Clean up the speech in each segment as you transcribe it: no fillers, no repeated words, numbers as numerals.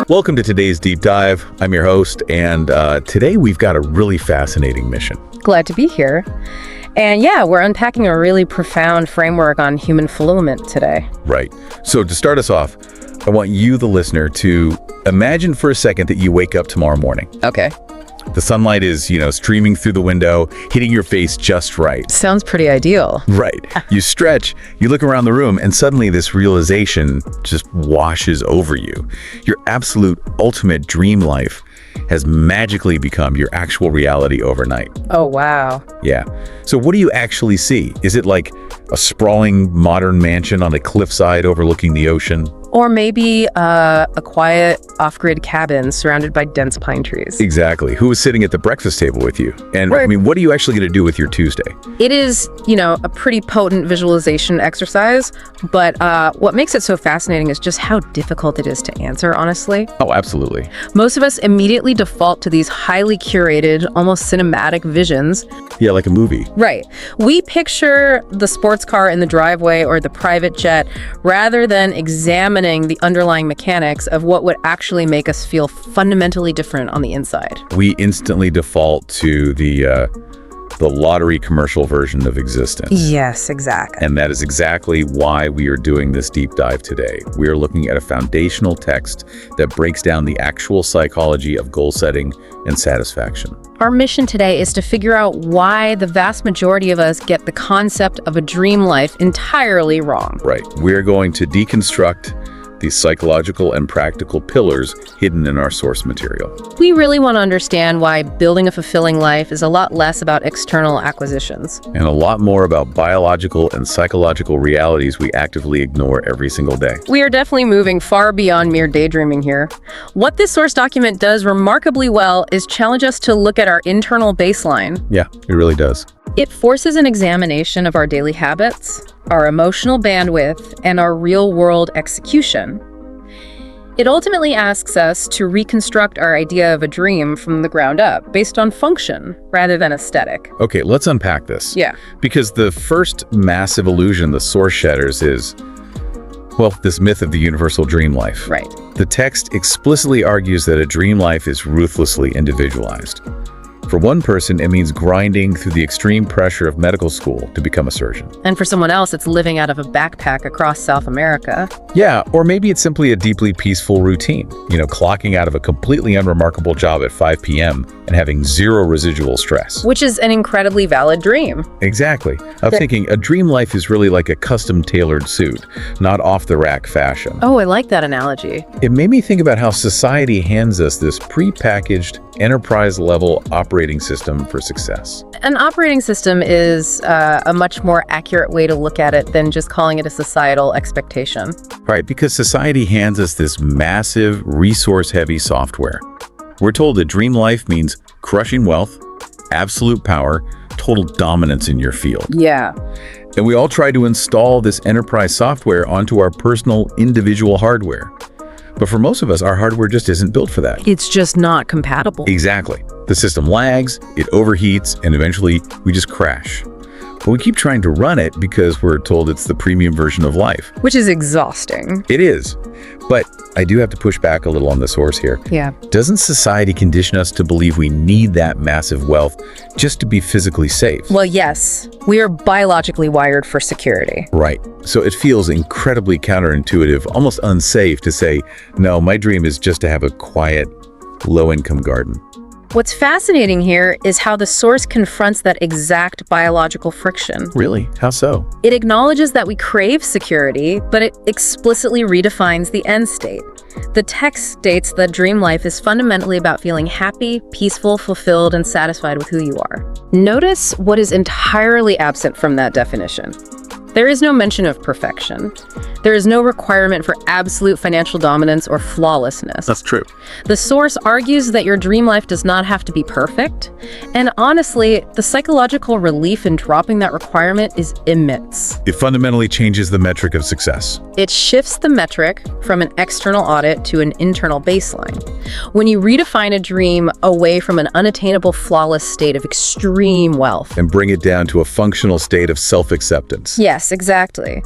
Welcome to today's Deep Dive. I'm your host, and today we've got a really fascinating mission. Glad to be here. And yeah, we're unpacking a really profound framework on human fulfillment today. Right. So to start us off, I want you, the listener, to imagine for a second that you wake up tomorrow morning. Okay. The sunlight is, streaming through the window, hitting your face just right. Sounds pretty ideal. Right. You stretch, you look around the room, and suddenly this realization just washes over you. Your absolute ultimate dream life has magically become your actual reality overnight. Oh, wow. Yeah. So what do you actually see? Is it like a sprawling modern mansion on a cliffside overlooking the ocean? Or maybe a quiet, off-grid cabin surrounded by dense pine trees. Exactly. Who is sitting at the breakfast table with you? And Right. what are you actually going to do with your Tuesday? It is, a pretty potent visualization exercise, but what makes it so fascinating is just how difficult it is to answer, honestly. Oh, absolutely. Most of us immediately default to these highly curated, almost cinematic visions. Yeah, like a movie. Right. We picture the sports car in the driveway or the private jet rather than examining the underlying mechanics of what would actually make us feel fundamentally different on the inside. We instantly default to the lottery commercial version of existence. Yes, exactly. And that is exactly why we are doing this deep dive today. We are looking at a foundational text that breaks down the actual psychology of goal setting and satisfaction. Our mission today is to figure out why the vast majority of us get the concept of a dream life entirely wrong. Right. We're going to deconstruct these psychological and practical pillars hidden in our source material. We really want to understand why building a fulfilling life is a lot less about external acquisitions. And a lot more about biological and psychological realities we actively ignore every single day. We are definitely moving far beyond mere daydreaming here. What this source document does remarkably well is challenge us to look at our internal baseline. Yeah, it really does. It forces an examination of our daily habits, our emotional bandwidth, and our real-world execution. It ultimately asks us to reconstruct our idea of a dream from the ground up, based on function rather than aesthetic. Okay, let's unpack this. Yeah. Because the first massive illusion the source shatters is, this myth of the universal dream life. Right. The text explicitly argues that a dream life is ruthlessly individualized. For one person, it means grinding through the extreme pressure of medical school to become a surgeon. And for someone else, it's living out of a backpack across South America. Yeah, or maybe it's simply a deeply peaceful routine, clocking out of a completely unremarkable job at 5 p.m. and having zero residual stress. Which is an incredibly valid dream. Exactly. I'm thinking a dream life is really like a custom-tailored suit, not off-the-rack fashion. Oh, I like that analogy. It made me think about how society hands us this pre-packaged, enterprise-level operating system for success. An operating system is a much more accurate way to look at it than just calling it a societal expectation. Right, because society hands us this massive, resource-heavy software. We're told that dream life means crushing wealth, absolute power, total dominance in your field. Yeah. And we all try to install this enterprise software onto our personal, individual hardware. But for most of us, our hardware just isn't built for that. It's just not compatible. Exactly. The system lags, it overheats, and eventually we just crash. But we keep trying to run it because we're told it's the premium version of life. Which is exhausting. It is. But I do have to push back a little on the source here. Yeah. Doesn't society condition us to believe we need that massive wealth just to be physically safe? Well, yes. We are biologically wired for security. Right. So it feels incredibly counterintuitive, almost unsafe to say, no, my dream is just to have a quiet, low-income garden. What's fascinating here is how the source confronts that exact biological friction. Really? How so? It acknowledges that we crave security, but it explicitly redefines the end state. The text states that dream life is fundamentally about feeling happy, peaceful, fulfilled, and satisfied with who you are. Notice what is entirely absent from that definition. There is no mention of perfection. There is no requirement for absolute financial dominance or flawlessness. That's true. The source argues that your dream life does not have to be perfect, and honestly, the psychological relief in dropping that requirement is immense. It fundamentally changes the metric of success. It shifts the metric from an external audit to an internal baseline. When you redefine a dream away from an unattainable, flawless state of extreme wealth. And bring it down to a functional state of self-acceptance. Yes, exactly.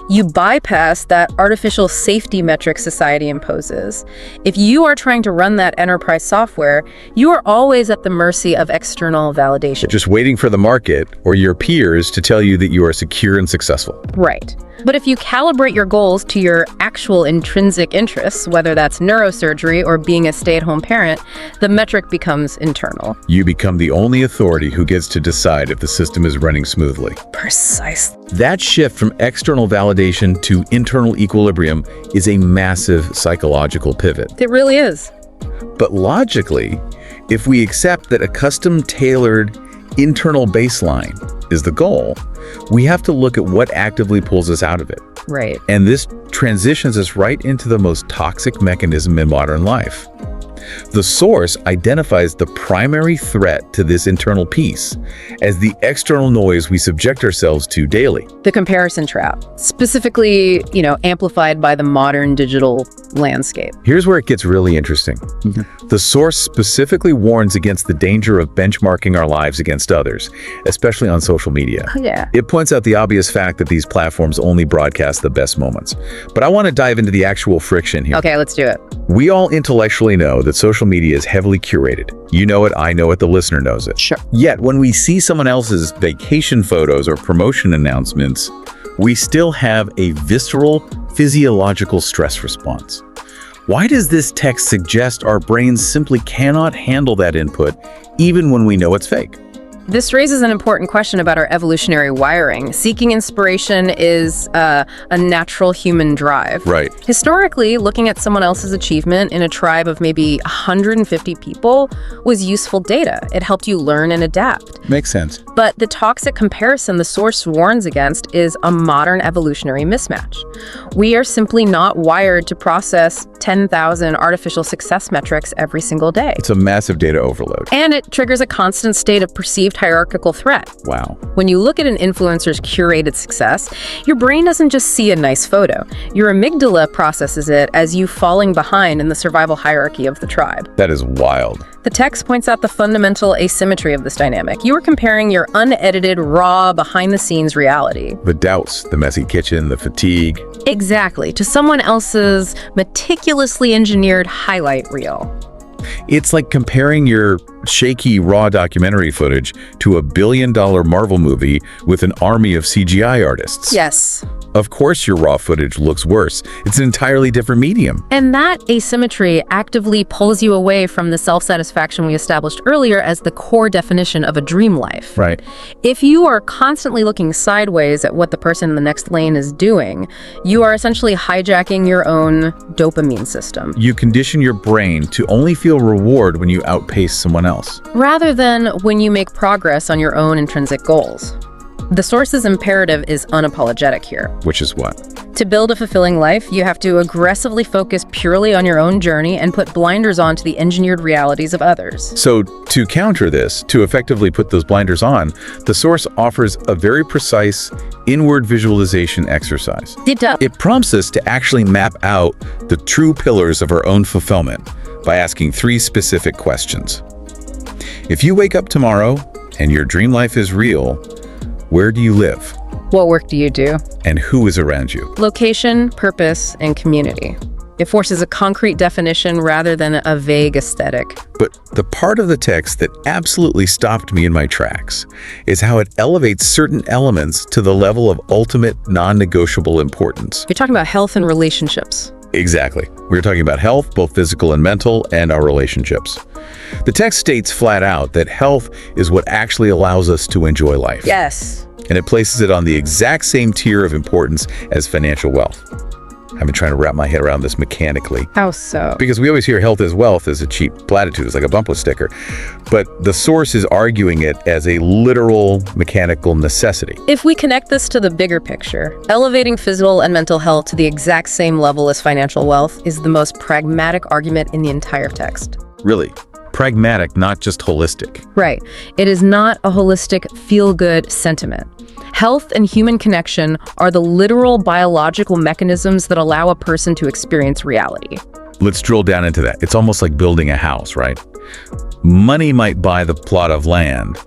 You bypass that artificial safety metric society imposes. If you are trying to run that enterprise software, you are always at the mercy of external validation. Just waiting for the market or your peers to tell you that you are secure and successful. Right. But if you calibrate your goals to your actual intrinsic interests, whether that's neurosurgery or being a stay-at-home parent, the metric becomes internal. You become the only authority who gets to decide if the system is running smoothly. Precisely. That shift from external validation to internal equilibrium is a massive psychological pivot. It really is. But logically, if we accept that a custom-tailored internal baseline is the goal, we have to look at what actively pulls us out of it. Right. And this transitions us right into the most toxic mechanism in modern life. The source identifies the primary threat to this internal peace as the external noise we subject ourselves to daily. The comparison trap, specifically, amplified by the modern digital landscape. Here's where it gets really interesting. The source specifically warns against the danger of benchmarking our lives against others, especially on social media. Oh, yeah. It points out the obvious fact that these platforms only broadcast the best moments. But I want to dive into the actual friction here. Okay, let's do it. We all intellectually know that social media is heavily curated. You know it, I know it, the listener knows it. Sure. Yet, when we see someone else's vacation photos or promotion announcements, we still have a visceral, physiological stress response. Why does this text suggest our brains simply cannot handle that input, even when we know it's fake? This raises an important question about our evolutionary wiring. Seeking inspiration is a natural human drive. Right. Historically, looking at someone else's achievement in a tribe of maybe 150 people was useful data. It helped you learn and adapt. Makes sense. But the toxic comparison the source warns against is a modern evolutionary mismatch. We are simply not wired to process 10,000 artificial success metrics every single day. It's a massive data overload. And it triggers a constant state of perceived hierarchical threat. Wow. When you look at an influencer's curated success, your brain doesn't just see a nice photo. Your amygdala processes it as you falling behind in the survival hierarchy of the tribe. That is wild. The text points out the fundamental asymmetry of this dynamic. You are comparing your unedited, raw, behind-the-scenes reality. The doubts, the messy kitchen, the fatigue. Exactly, to someone else's meticulously engineered highlight reel. It's like comparing your shaky, raw documentary footage to a billion-dollar Marvel movie with an army of CGI artists. Yes. Of course your raw footage looks worse. It's an entirely different medium. And that asymmetry actively pulls you away from the self-satisfaction we established earlier as the core definition of a dream life. Right. If you are constantly looking sideways at what the person in the next lane is doing, you are essentially hijacking your own dopamine system. You condition your brain to only feel reward when you outpace someone else. Rather than when you make progress on your own intrinsic goals. The source's imperative is unapologetic here. Which is what? To build a fulfilling life, you have to aggressively focus purely on your own journey and put blinders on to the engineered realities of others. So to counter this, to effectively put those blinders on, the source offers a very precise inward visualization exercise. It prompts us to actually map out the true pillars of our own fulfillment by asking 3 specific questions. If you wake up tomorrow and your dream life is real, where do you live? What work do you do? And who is around you? Location, purpose, and community. It forces a concrete definition rather than a vague aesthetic. But the part of the text that absolutely stopped me in my tracks is how it elevates certain elements to the level of ultimate non-negotiable importance. You're talking about health and relationships. Exactly. We're talking about health, both physical and mental, and our relationships. The text states flat out that health is what actually allows us to enjoy life. Yes. And it places it on the exact same tier of importance as financial wealth. I've been trying to wrap my head around this mechanically. How so? Because we always hear health is wealth as a cheap platitude. It's like a bumper sticker. But the source is arguing it as a literal mechanical necessity. If we connect this to the bigger picture, elevating physical and mental health to the exact same level as financial wealth is the most pragmatic argument in the entire text. Really. Pragmatic, not just holistic. Right. It is not a holistic, feel-good sentiment. Health and human connection are the literal biological mechanisms that allow a person to experience reality. Let's drill down into that. It's almost like building a house, right? Money might buy the plot of land,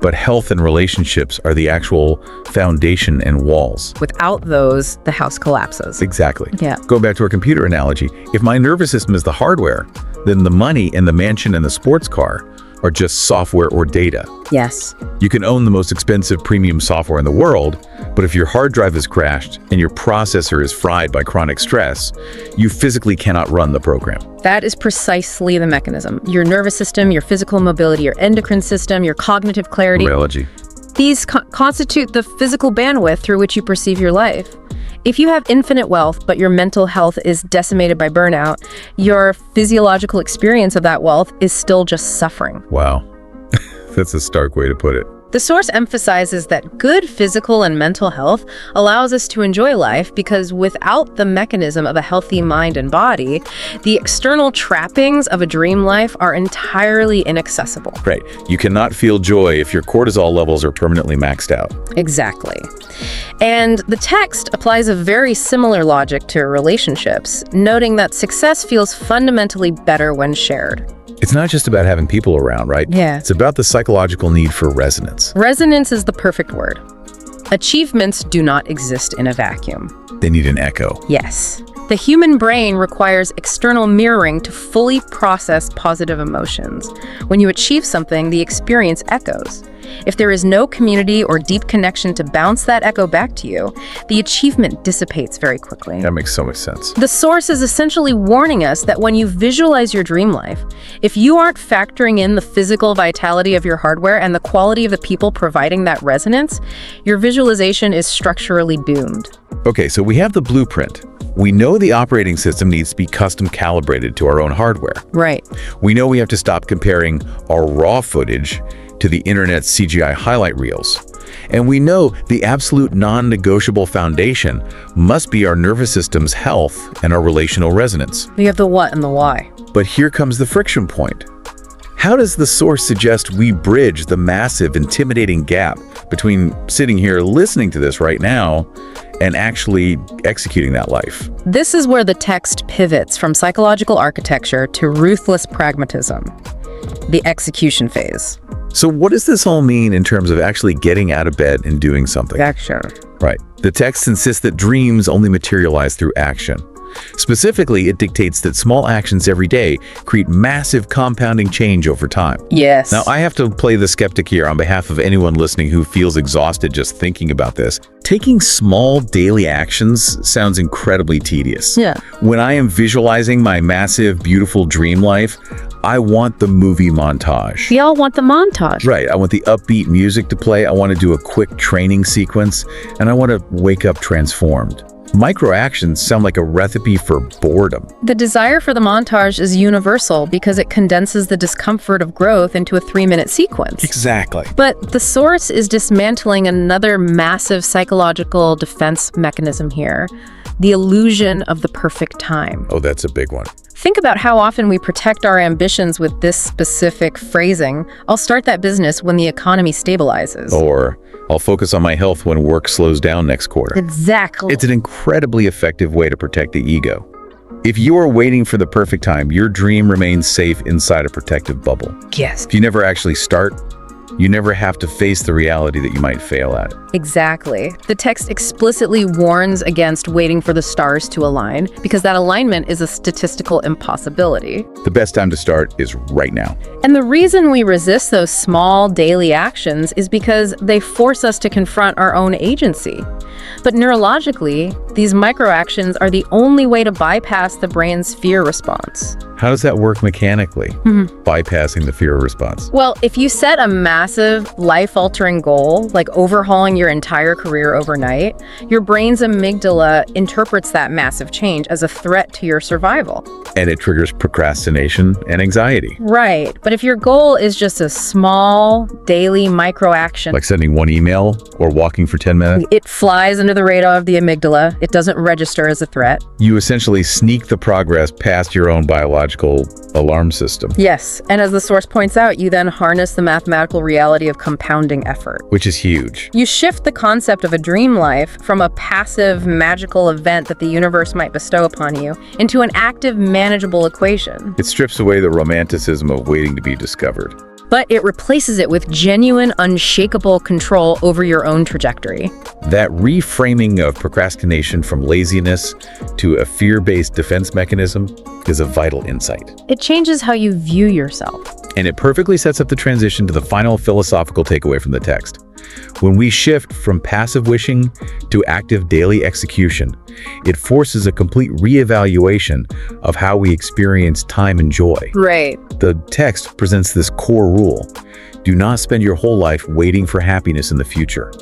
but health and relationships are the actual foundation and walls. Without those, the house collapses. Exactly. Yeah. Go back to our computer analogy. If my nervous system is the hardware, then the money and the mansion and the sports car are just software or data. Yes. You can own the most expensive premium software in the world, but if your hard drive is crashed and your processor is fried by chronic stress, you physically cannot run the program. That is precisely the mechanism. Your nervous system, your physical mobility, your endocrine system, your cognitive clarity. Biology. These constitute the physical bandwidth through which you perceive your life. If you have infinite wealth, but your mental health is decimated by burnout, your physiological experience of that wealth is still just suffering. Wow. That's a stark way to put it. The source emphasizes that good physical and mental health allows us to enjoy life because without the mechanism of a healthy mind and body, the external trappings of a dream life are entirely inaccessible. Right. You cannot feel joy if your cortisol levels are permanently maxed out. Exactly. And the text applies a very similar logic to relationships, noting that success feels fundamentally better when shared. It's not just about having people around, right? Yeah. It's about the psychological need for resonance. Resonance is the perfect word. Achievements do not exist in a vacuum. They need an echo. Yes. The human brain requires external mirroring to fully process positive emotions. When you achieve something, the experience echoes. If there is no community or deep connection to bounce that echo back to you, the achievement dissipates very quickly. That makes so much sense. The source is essentially warning us that when you visualize your dream life, if you aren't factoring in the physical vitality of your hardware and the quality of the people providing that resonance, your visualization is structurally doomed. Okay, so we have the blueprint. We know the operating system needs to be custom calibrated to our own hardware. Right. We know we have to stop comparing our raw footage to the internet's CGI highlight reels. And we know the absolute non-negotiable foundation must be our nervous system's health and our relational resonance. We have the what and the why. But here comes the friction point. How does the source suggest we bridge the massive, intimidating gap between sitting here listening to this right now and actually executing that life? This is where the text pivots from psychological architecture to ruthless pragmatism, the execution phase. So what does this all mean in terms of actually getting out of bed and doing something? Action. Right. The text insists that dreams only materialize through action. Specifically, it dictates that small actions every day create massive compounding change over time. Yes. Now, I have to play the skeptic here on behalf of anyone listening who feels exhausted just thinking about this. Taking small daily actions sounds incredibly tedious. Yeah. When I am visualizing my massive, beautiful dream life, I want the movie montage. We all want the montage. Right. I want the upbeat music to play. I want to do a quick training sequence, and I want to wake up transformed. Micro actions sound like a recipe for boredom. The desire for the montage is universal because it condenses the discomfort of growth into a 3-minute sequence. Exactly. But the source is dismantling another massive psychological defense mechanism here, the illusion of the perfect time. Oh, that's a big one. Think about how often we protect our ambitions with this specific phrasing. I'll start that business when the economy stabilizes. Or I'll focus on my health when work slows down next quarter. Exactly. It's an incredibly effective way to protect the ego. If you are waiting for the perfect time, your dream remains safe inside a protective bubble. Yes. If you never actually start, you never have to face the reality that you might fail at. Exactly. The text explicitly warns against waiting for the stars to align because that alignment is a statistical impossibility. The best time to start is right now. And the reason we resist those small daily actions is because they force us to confront our own agency. But neurologically, these microactions are the only way to bypass the brain's fear response. How does that work mechanically, bypassing the fear response? Well, if you set a massive, life-altering goal, like overhauling your entire career overnight, your brain's amygdala interprets that massive change as a threat to your survival. And it triggers procrastination and anxiety. Right, but if your goal is just a small, daily microaction, Like sending one email or walking for 10 minutes, it flies under the radar of the amygdala. It doesn't register as a threat. you essentially sneak the progress past your own biological alarm system, Yes, and as the source points out, you then harness the mathematical reality of compounding effort. which is huge. You shift the concept of a dream life from a passive, magical event that the universe might bestow upon you into an active, manageable equation. It strips away the romanticism of waiting to be discovered. But it replaces it with genuine, unshakable control over your own trajectory. That reframing of procrastination from laziness to a fear-based defense mechanism is a vital insight. It changes how you view yourself. And it perfectly sets up the transition to the final philosophical takeaway from the text. When we shift from passive wishing to active daily execution, it forces a complete reevaluation of how we experience time and joy. Right. The text presents this core rule: do not spend your whole life waiting for happiness in the future.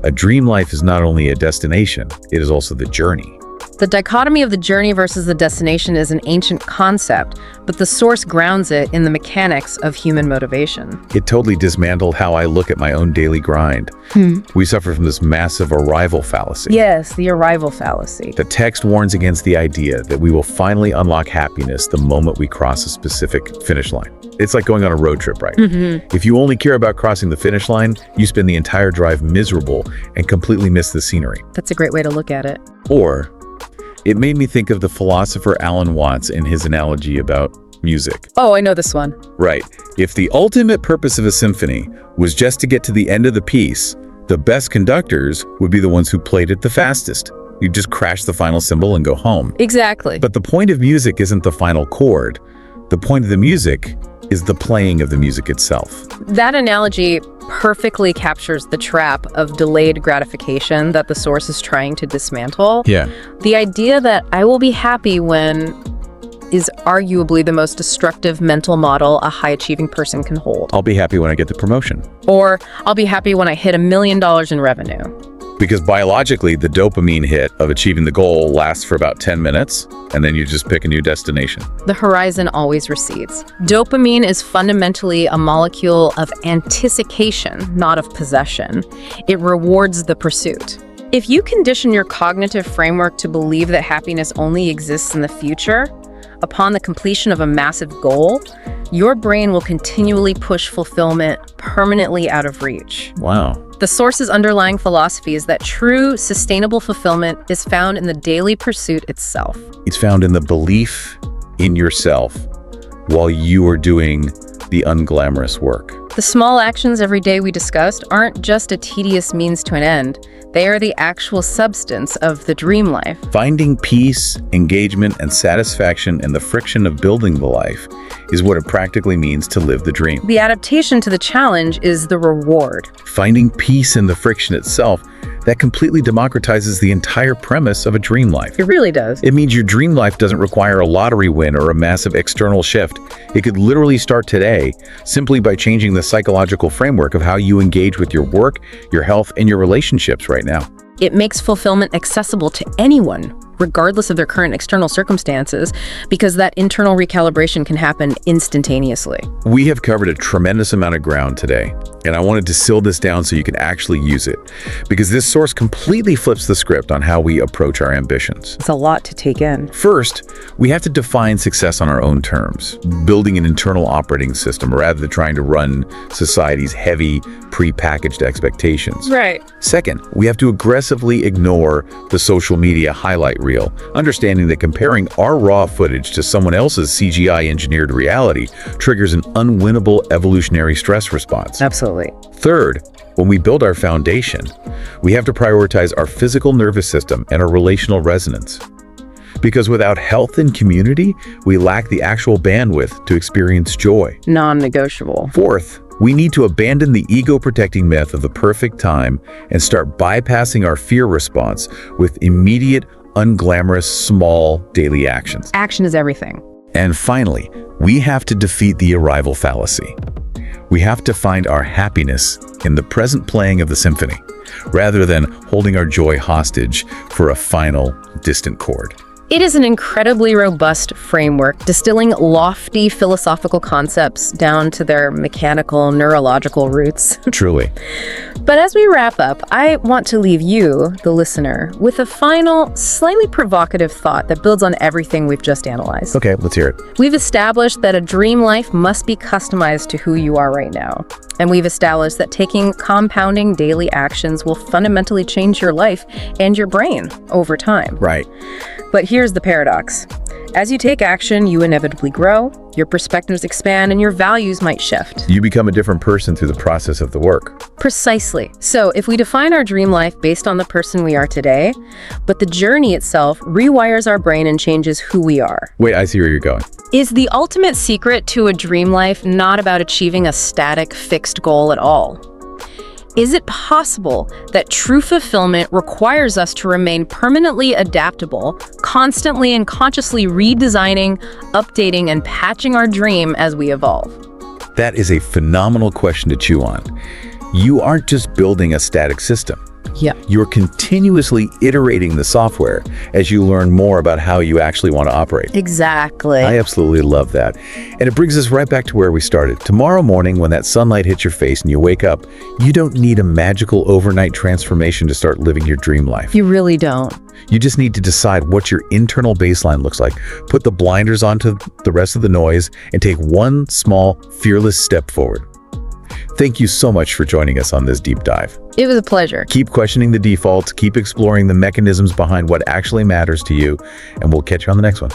A dream life is not only a destination, it is also the journey. The dichotomy of the journey versus the destination is an ancient concept, but the source grounds it in the mechanics of human motivation. It totally dismantled how I look at my own daily grind. We suffer from this massive arrival fallacy. Yes, the arrival fallacy. The text warns against the idea that we will finally unlock happiness the moment we cross a specific finish line. It's like going on a road trip, right? If you only care about crossing the finish line, you spend the entire drive miserable and completely miss the scenery. That's a great way to look at it. Or, it made me think of the philosopher Alan Watts in his analogy about music. Oh, I know this one. Right. If the ultimate purpose of a symphony was just to get to the end of the piece, the best conductors would be the ones who played it the fastest. You just crash the final cymbal and go home. Exactly. But the point of music isn't the final chord. The point of the music is the playing of the music itself. That analogy perfectly captures the trap of delayed gratification that the source is trying to dismantle. Yeah. The idea that I will be happy when is arguably the most destructive mental model a high-achieving person can hold. I'll be happy when I get the promotion. Or I'll be happy when I hit $1 million in revenue. Because biologically, the dopamine hit of achieving the goal lasts for about 10 minutes, and then you just pick a new destination. The horizon always recedes. Dopamine is fundamentally a molecule of anticipation, not of possession. It rewards the pursuit. If you condition your cognitive framework to believe that happiness only exists in the future, upon the completion of a massive goal, your brain will continually push fulfillment permanently out of reach. Wow. The source's underlying philosophy is that true, sustainable fulfillment is found in the daily pursuit itself. It's found in the belief in yourself while you are doing the unglamorous work. The small actions every day we discussed aren't just a tedious means to an end. They are the actual substance of the dream life. Finding peace, engagement, and satisfaction in the friction of building the life is what it practically means to live the dream. The adaptation to the challenge is the reward. Finding peace in the friction itself, that completely democratizes the entire premise of a dream life. It really does. It means your dream life doesn't require a lottery win or a massive external shift. It could literally start today simply by changing the psychological framework of how you engage with your work, your health, and your relationships right now. It makes fulfillment accessible to anyone, regardless of their current external circumstances, because that internal recalibration can happen instantaneously. We have covered a tremendous amount of ground today, and I wanted to distill this down so you can actually use it, because this source completely flips the script on how we approach our ambitions. It's a lot to take in. First, we have to define success on our own terms, building an internal operating system rather than trying to run society's heavy, pre-packaged expectations. Right. Second, we have to aggressively ignore the social media highlight reel, understanding that comparing our raw footage to someone else's CGI-engineered reality triggers an unwinnable evolutionary stress response. Absolutely. Third, when we build our foundation, we have to prioritize our physical nervous system and our relational resonance. Because without health and community, we lack the actual bandwidth to experience joy. Non-negotiable. Fourth, We need to abandon the ego-protecting myth of the perfect time and start bypassing our fear response with immediate, unglamorous, small daily actions. Action is everything. And finally, we have to defeat the arrival fallacy. We have to find our happiness in the present playing of the symphony, rather than holding our joy hostage for a final, distant chord. It is an incredibly robust framework, distilling lofty philosophical concepts down to their mechanical, neurological roots. Truly. But as we wrap up, I want to leave you, the listener, with a final, slightly provocative thought that builds on everything we've just analyzed. Okay, let's hear it. We've established that a dream life must be customized to who you are right now. And we've established that taking compounding daily actions will fundamentally change your life and your brain over time. Right. But here's the paradox. As you take action, you inevitably grow, your perspectives expand, and your values might shift. You become a different person through the process of the work. Precisely. So if we define our dream life based on the person we are today, but the journey itself rewires our brain and changes who we are. Wait, I see where you're going. Is the ultimate secret to a dream life not about achieving a static, fixed goal at all? Is it possible that true fulfillment requires us to remain permanently adaptable, constantly and consciously redesigning, updating, and patching our dream as we evolve? That is a phenomenal question to chew on. You aren't just building a static system. Yeah. You're continuously iterating the software as you learn more about how you actually want to operate. Exactly. I absolutely love that. And it brings us right back to where we started. Tomorrow morning, when that sunlight hits your face and you wake up, you don't need a magical overnight transformation to start living your dream life. You really don't. You just need to decide what your internal baseline looks like, put the blinders onto the rest of the noise, and take one small, fearless step forward. Thank you so much for joining us on this deep dive. It was a pleasure. Keep questioning the defaults, keep exploring the mechanisms behind what actually matters to you, and we'll catch you on the next one.